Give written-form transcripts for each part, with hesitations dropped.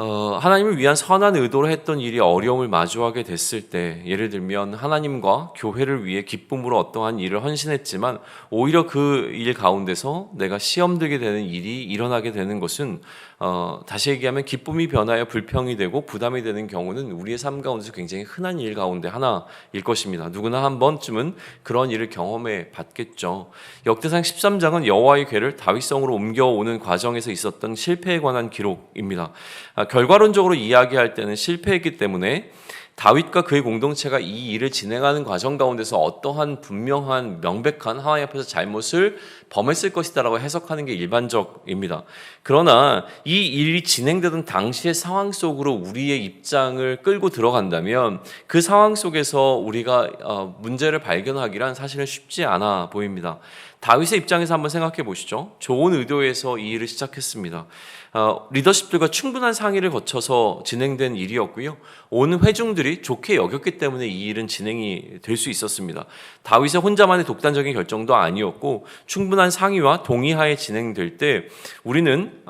하나님을 위한 선한 의도로 했던 일이 어려움을 마주하게 됐을 때, 예를 들면 하나님과 교회를 위해 기쁨으로 어떠한 일을 헌신했지만 오히려 그 일 가운데서 내가 시험 들게 되는 일이 일어나게 되는 것은 다시 얘기하면 기쁨이 변하여 불평이 되고 부담이 되는 경우는 우리의 삶 가운데서 굉장히 흔한 일 가운데 하나일 것입니다. 누구나 한 번쯤은 그런 일을 경험해 봤겠죠. 역대상 13장은 여호와의 궤를 다윗성으로 옮겨오는 과정에서 있었던 실패에 관한 기록입니다. 결과론적으로 이야기할 때는 실패했기 때문에 다윗과 그의 공동체가 이 일을 진행하는 과정 가운데서 어떠한 분명한 명백한 하나님 앞에서 잘못을 범했을 것이다라고 해석하는 게 일반적입니다. 그러나 이 일이 진행되던 당시의 상황 속으로 우리의 입장을 끌고 들어간다면 그 상황 속에서 우리가 문제를 발견하기란 사실은 쉽지 않아 보입니다. 다윗의 입장에서 한번 생각해 보시죠. 좋은 의도에서 이 일을 시작했습니다. 리더십들과 충분한 상의를 거쳐서 진행된 일이었고요. 온 회중들이 좋게 여겼기 때문에 이 일은 진행이 될 수 있었습니다. 다윗의 혼자만의 독단적인 결정도 아니었고 충분한 상의와 동의하에 진행될 때 우리는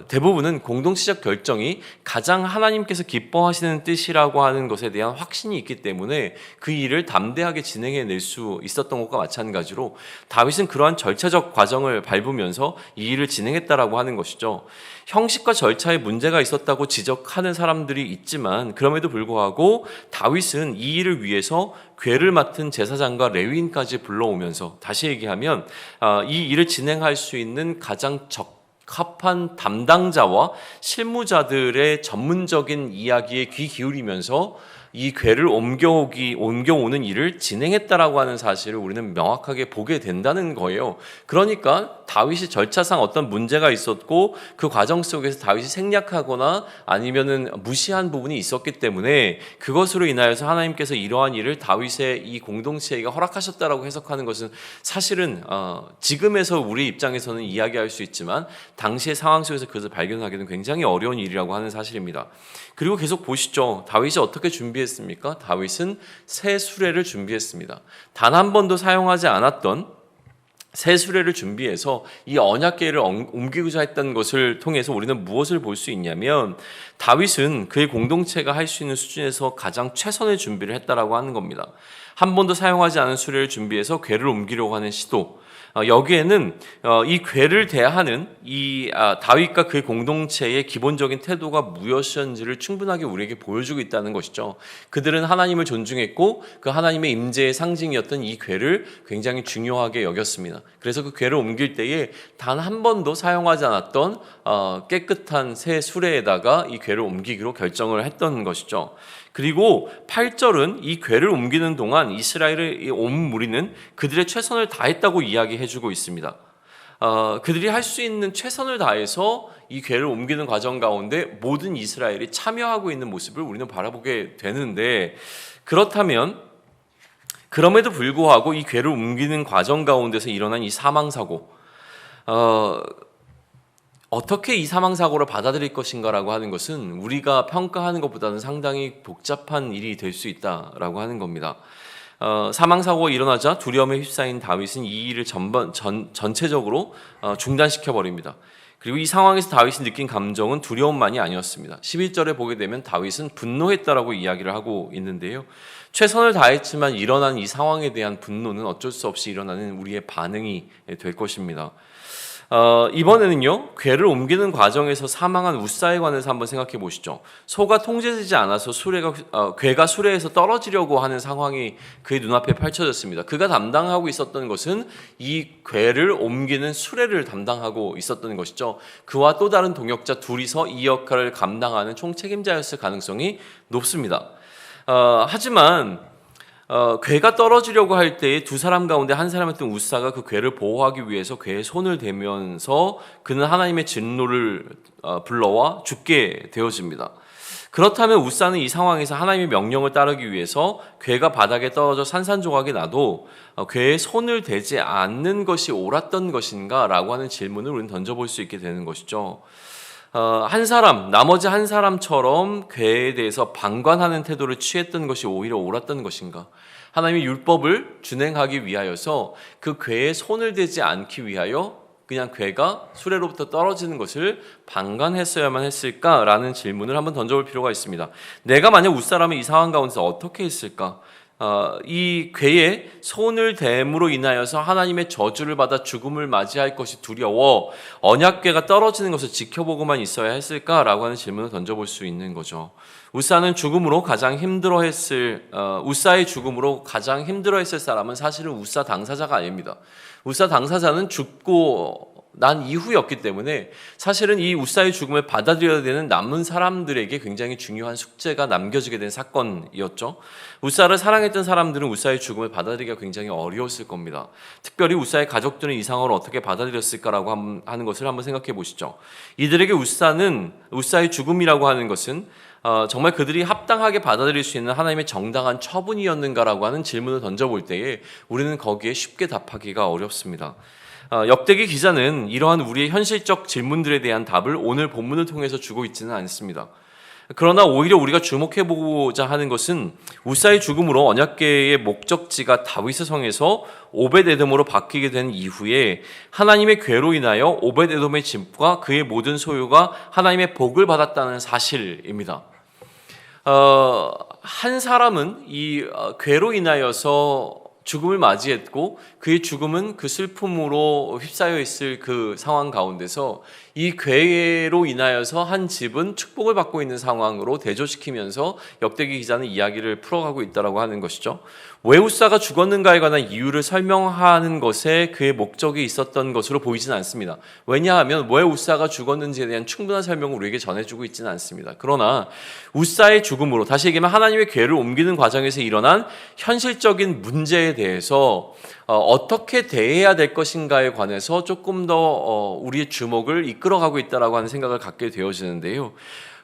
대부분은 공동체적 결정이 가장 하나님께서 기뻐하시는 뜻이라고 하는 것에 대한 확신이 있기 때문에 그 일을 담대하게 진행해낼 수 있었던 것과 마찬가지로 다윗은 그러한 절차적 과정을 밟으면서 이 일을 진행했다라고 하는 것이죠. 형식과 절차에 문제가 있었다고 지적하는 사람들이 있지만 그럼에도 불구하고 다윗은 이 일을 위해서 궤를 맡은 제사장과 레위인까지 불러오면서 다시 얘기하면 이 일을 진행할 수 있는 가장 적합한 담당자와 실무자들의 전문적인 이야기에 귀 기울이면서 이 궤를 옮겨오는 일을 진행했다라고 하는 사실을 우리는 명확하게 보게 된다는 거예요. 그러니까 다윗이 절차상 어떤 문제가 있었고 그 과정 속에서 다윗이 생략하거나 아니면은 무시한 부분이 있었기 때문에 그것으로 인하여서 하나님께서 이러한 일을 다윗의 이 공동체에게 허락하셨다라고 해석하는 것은 사실은 지금에서 우리 입장에서는 이야기할 수 있지만 당시의 상황 속에서 그것을 발견하기는 굉장히 어려운 일이라고 하는 사실입니다. 그리고 계속 보시죠. 다윗이 어떻게 준비했습니까? 다윗은 새 수레를 준비했습니다. 단 한 번도 사용하지 않았던 새 수레를 준비해서 이 언약궤를 옮기고자 했던 것을 통해서 우리는 무엇을 볼 수 있냐면 다윗은 그의 공동체가 할 수 있는 수준에서 가장 최선의 준비를 했다라고 하는 겁니다. 한 번도 사용하지 않은 수레를 준비해서 궤를 옮기려고 하는 시도, 여기에는 이 궤를 대하는 이 다윗과 그의 공동체의 기본적인 태도가 무엇이었는지를 충분하게 우리에게 보여주고 있다는 것이죠. 그들은 하나님을 존중했고 그 하나님의 임재의 상징이었던 이 궤를 굉장히 중요하게 여겼습니다. 그래서 그 궤를 옮길 때에 단 한 번도 사용하지 않았던 깨끗한 새 수레에다가 이 궤를 옮기기로 결정을 했던 것이죠. 그리고 8절은 이 궤를 옮기는 동안 이스라엘의 온 무리는 그들의 최선을 다했다고 이야기해주고 있습니다. 그들이 할 수 있는 최선을 다해서 이 궤를 옮기는 과정 가운데 모든 이스라엘이 참여하고 있는 모습을 우리는 바라보게 되는데, 그렇다면 그럼에도 불구하고 이 궤를 옮기는 과정 가운데서 일어난 이 사망사고, 어떻게 이 사망사고를 받아들일 것인가라고 하는 것은 우리가 평가하는 것보다는 상당히 복잡한 일이 될 수 있다라고 하는 겁니다. 사망사고가 일어나자 두려움에 휩싸인 다윗은 이 일을 전체적으로 중단시켜버립니다. 그리고 이 상황에서 다윗이 느낀 감정은 두려움만이 아니었습니다. 11절에 보게 되면 다윗은 분노했다라고 이야기를 하고 있는데요. 최선을 다했지만 일어난 이 상황에 대한 분노는 어쩔 수 없이 일어나는 우리의 반응이 될 것입니다. 이번에는요, 궤를 옮기는 과정에서 사망한 웃사에 관해서 한번 생각해 보시죠. 소가 통제되지 않아서 궤가 수레에서 떨어지려고 하는 상황이 그의 눈앞에 펼쳐졌습니다. 그가 담당하고 있었던 것은 이 궤를 옮기는 수레를 담당하고 있었던 것이죠. 그와 또 다른 동역자 둘이서 이 역할을 감당하는 총책임자였을 가능성이 높습니다. 하지만 궤가 떨어지려고 할 때에 두 사람 가운데 한 사람이었던 웃사가 그 궤를 보호하기 위해서 궤에 손을 대면서 그는 하나님의 진노를 불러와 죽게 되어집니다. 그렇다면 웃사는 이 상황에서 하나님의 명령을 따르기 위해서 궤가 바닥에 떨어져 산산조각이 나도 궤에 손을 대지 않는 것이 옳았던 것인가? 라고 하는 질문을 우리는 던져볼 수 있게 되는 것이죠. 나머지 한 사람처럼 궤에 대해서 방관하는 태도를 취했던 것이 오히려 옳았던 것인가? 하나님의 율법을 준행하기 위하여서 그 궤에 손을 대지 않기 위하여 그냥 괴가 수레로부터 떨어지는 것을 방관했어야만 했을까라는 질문을 한번 던져볼 필요가 있습니다. 내가 만약 웃사라면 이 상황 가운데서 어떻게 했을까? 이 괴의 손을 댐으로 인하여서 하나님의 저주를 받아 죽음을 맞이할 것이 두려워 언약궤가 떨어지는 것을 지켜보고만 있어야 했을까라고 하는 질문을 던져볼 수 있는 거죠. 웃사는 죽음으로 가장 힘들어했을 웃사의 죽음으로 가장 힘들어했을 사람은 사실은 웃사 당사자가 아닙니다. 웃사 당사자는 죽고 난 이후였기 때문에 사실은 이 웃사의 죽음을 받아들여야 되는 남은 사람들에게 굉장히 중요한 숙제가 남겨지게 된 사건이었죠. 웃사를 사랑했던 사람들은 웃사의 죽음을 받아들이기가 굉장히 어려웠을 겁니다. 특별히 웃사의 가족들은 이 상황을 어떻게 받아들였을까라고 하는 것을 한번 생각해 보시죠. 이들에게 웃사의 죽음이라고 하는 것은 정말 그들이 합당하게 받아들일 수 있는 하나님의 정당한 처분이었는가라고 하는 질문을 던져볼 때에 우리는 거기에 쉽게 답하기가 어렵습니다. 역대기 기자는 이러한 우리의 현실적 질문들에 대한 답을 오늘 본문을 통해서 주고 있지는 않습니다. 그러나 오히려 우리가 주목해보고자 하는 것은 웃사의 죽음으로 언약궤의 목적지가 다윗의 성에서 오벳에돔으로 바뀌게 된 이후에 하나님의 궤로 인하여 오벳에돔의 집과 그의 모든 소유가 하나님의 복을 받았다는 사실입니다. 한 사람은 이 궤로 인하여서 죽음을 맞이했고 그의 죽음은 그 슬픔으로 휩싸여 있을 그 상황 가운데서 이 궤로 인하여서 한 집은 축복을 받고 있는 상황으로 대조시키면서 역대기 기자는 이야기를 풀어가고 있다고 하는 것이죠. 왜 웃사가 죽었는가에 관한 이유를 설명하는 것에 그의 목적이 있었던 것으로 보이지는 않습니다. 왜냐하면 왜 웃사가 죽었는지에 대한 충분한 설명을 우리에게 전해주고 있지는 않습니다. 그러나 웃사의 죽음으로, 다시 얘기하면 하나님의 궤를 옮기는 과정에서 일어난 현실적인 문제에 대해서 어떻게 대해야 될 것인가에 관해서 조금 더 우리의 주목을 이끌어가고 있다라고 하는 생각을 갖게 되어지는데요.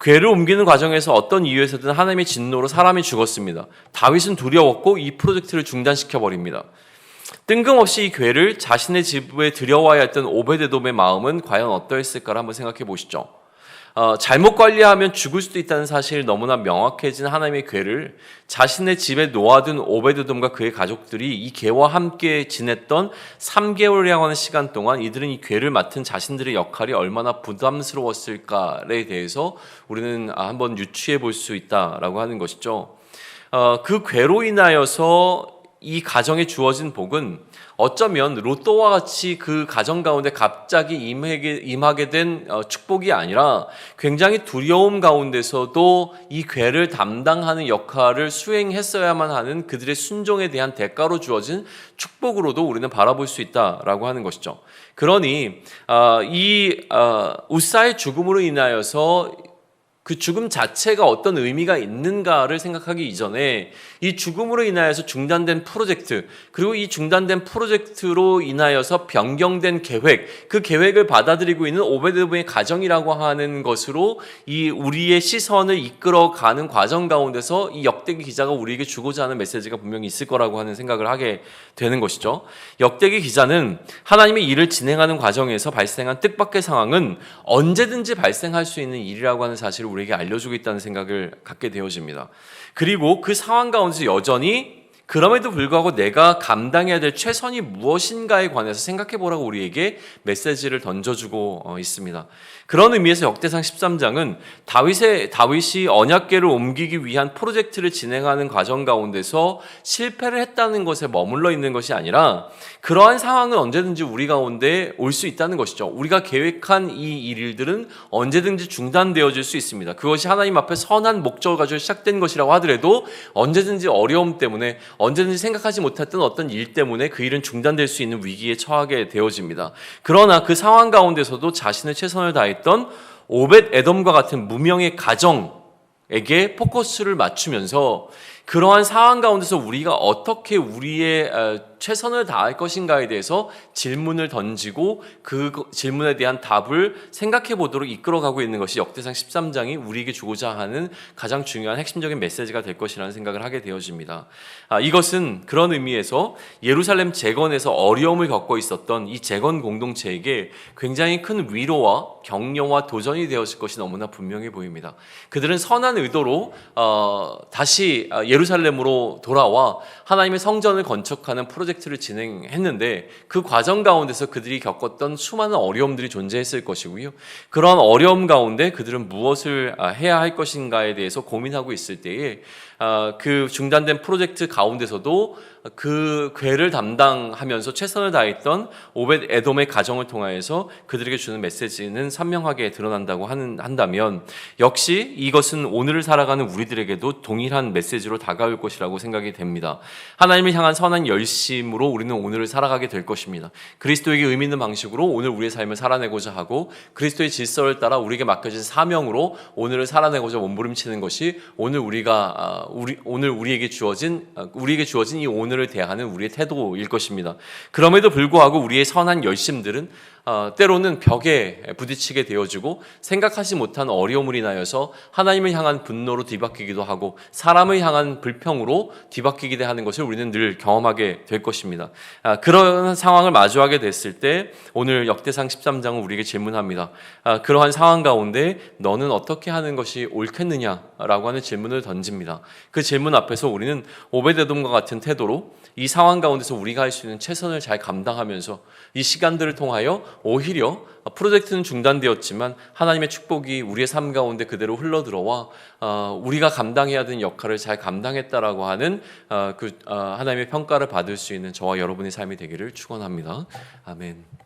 궤를 옮기는 과정에서 어떤 이유에서든 하나님의 진노로 사람이 죽었습니다. 다윗은 두려웠고 이 프로젝트를 중단시켜 버립니다. 뜬금없이 이 궤를 자신의 집에 들여와야 했던 오벳에돔의 마음은 과연 어떠했을까를 한번 생각해 보시죠. 잘못 관리하면 죽을 수도 있다는 사실이 너무나 명확해진 하나님의 궤를 자신의 집에 놓아둔 오벳에돔과 그의 가족들이 이 궤와 함께 지냈던 3개월이라고 하는 시간 동안 이들은 이 궤를 맡은 자신들의 역할이 얼마나 부담스러웠을까에 대해서 우리는 한번 유추해 볼 수 있다라고 하는 것이죠. 그 궤로 인하여서 이 가정에 주어진 복은 어쩌면 로또와 같이 그 가정 가운데 갑자기 임하게 된 축복이 아니라 굉장히 두려움 가운데서도 이 궤를 담당하는 역할을 수행했어야만 하는 그들의 순종에 대한 대가로 주어진 축복으로도 우리는 바라볼 수 있다라고 하는 것이죠. 그러니 이 웃사의 죽음으로 인하여서 그 죽음 자체가 어떤 의미가 있는가를 생각하기 이전에 이 죽음으로 인하여서 중단된 프로젝트, 그리고 이 중단된 프로젝트로 인하여서 변경된 계획, 그 계획을 받아들이고 있는 오벳에돔의 가정이라고 하는 것으로 이 우리의 시선을 이끌어가는 과정 가운데서 이 역대기 기자가 우리에게 주고자 하는 메시지가 분명히 있을 거라고 하는 생각을 하게 되는 것이죠. 역대기 기자는 하나님의 일을 진행하는 과정에서 발생한 뜻밖의 상황은 언제든지 발생할 수 있는 일이라고 하는 사실을 우리에게 알려주고 있다는 생각을 갖게 되어집니다. 그리고 그 상황 가운데서 여전히 그럼에도 불구하고 내가 감당해야 될 최선이 무엇인가에 관해서 생각해 보라고 우리에게 메시지를 던져주고 있습니다. 그런 의미에서 역대상 13장은 다윗이 언약궤를 옮기기 위한 프로젝트를 진행하는 과정 가운데서 실패를 했다는 것에 머물러 있는 것이 아니라 그러한 상황은 언제든지 우리 가운데 올 수 있다는 것이죠. 우리가 계획한 이 일들은 언제든지 중단되어질 수 있습니다. 그것이 하나님 앞에 선한 목적을 가지고 시작된 것이라고 하더라도 언제든지 어려움 때문에, 언제든지 생각하지 못했던 어떤 일 때문에 그 일은 중단될 수 있는 위기에 처하게 되어집니다. 그러나 그 상황 가운데서도 자신의 최선을 다했던 오벳에돔과 같은 무명의 가정에게 포커스를 맞추면서 그러한 상황 가운데서 우리가 어떻게 우리의 최선을 다할 것인가에 대해서 질문을 던지고 그 질문에 대한 답을 생각해 보도록 이끌어가고 있는 것이 역대상 13장이 우리에게 주고자 하는 가장 중요한 핵심적인 메시지가 될 것이라는 생각을 하게 되어집니다. 이것은 그런 의미에서 예루살렘 재건에서 어려움을 겪고 있었던 이 재건 공동체에게 굉장히 큰 위로와 격려와 도전이 되었을 것이 너무나 분명해 보입니다. 그들은 선한 의도로 다시 예루살렘으로 돌아와 하나님의 성전을 건축하는 프로젝트를 진행했는데 그 과정 가운데서 그들이 겪었던 수많은 어려움들이 존재했을 것이고요. 그러한 어려움 가운데 그들은 무엇을 해야 할 것인가에 대해서 고민하고 있을 때에 그 중단된 프로젝트 가운데서도 그 궤를 담당하면서 최선을 다했던 오벳 에돔의 가정을 통하여서 그들에게 주는 메시지는 선명하게 드러난다고 한다면 역시 이것은 오늘을 살아가는 우리들에게도 동일한 메시지로 다가올 것이라고 생각이 됩니다. 하나님을 향한 선한 열심으로 우리는 오늘을 살아가게 될 것입니다. 그리스도에게 의미 있는 방식으로 오늘 우리의 삶을 살아내고자 하고 그리스도의 질서를 따라 우리에게 맡겨진 사명으로 오늘을 살아내고자 몸부림치는 것이 오늘 우리에게 주어진 이 오늘을 대하는 우리의 태도일 것입니다. 그럼에도 불구하고 우리의 선한 열심들은 때로는 벽에 부딪히게 되어지고 생각하지 못한 어려움을 인하여서 하나님을 향한 분노로 뒤바뀌기도 하고 사람을 향한 불평으로 뒤바뀌기도 하는 것을 우리는 늘 경험하게 될 것입니다. 그런 상황을 마주하게 됐을 때 오늘 역대상 13장은 우리에게 질문합니다. 그러한 상황 가운데 너는 어떻게 하는 것이 옳겠느냐라고 하는 질문을 던집니다. 그 질문 앞에서 우리는 오벳에돔과 같은 태도로 이 상황 가운데서 우리가 할 수 있는 최선을 잘 감당하면서 이 시간들을 통하여 오히려 프로젝트는 중단되었지만 하나님의 축복이 우리의 삶 가운데 그대로 흘러들어와 우리가 감당해야 되는 역할을 잘 감당했다라고 하는 하나님의 평가를 받을 수 있는 저와 여러분의 삶이 되기를 축원합니다. 아멘.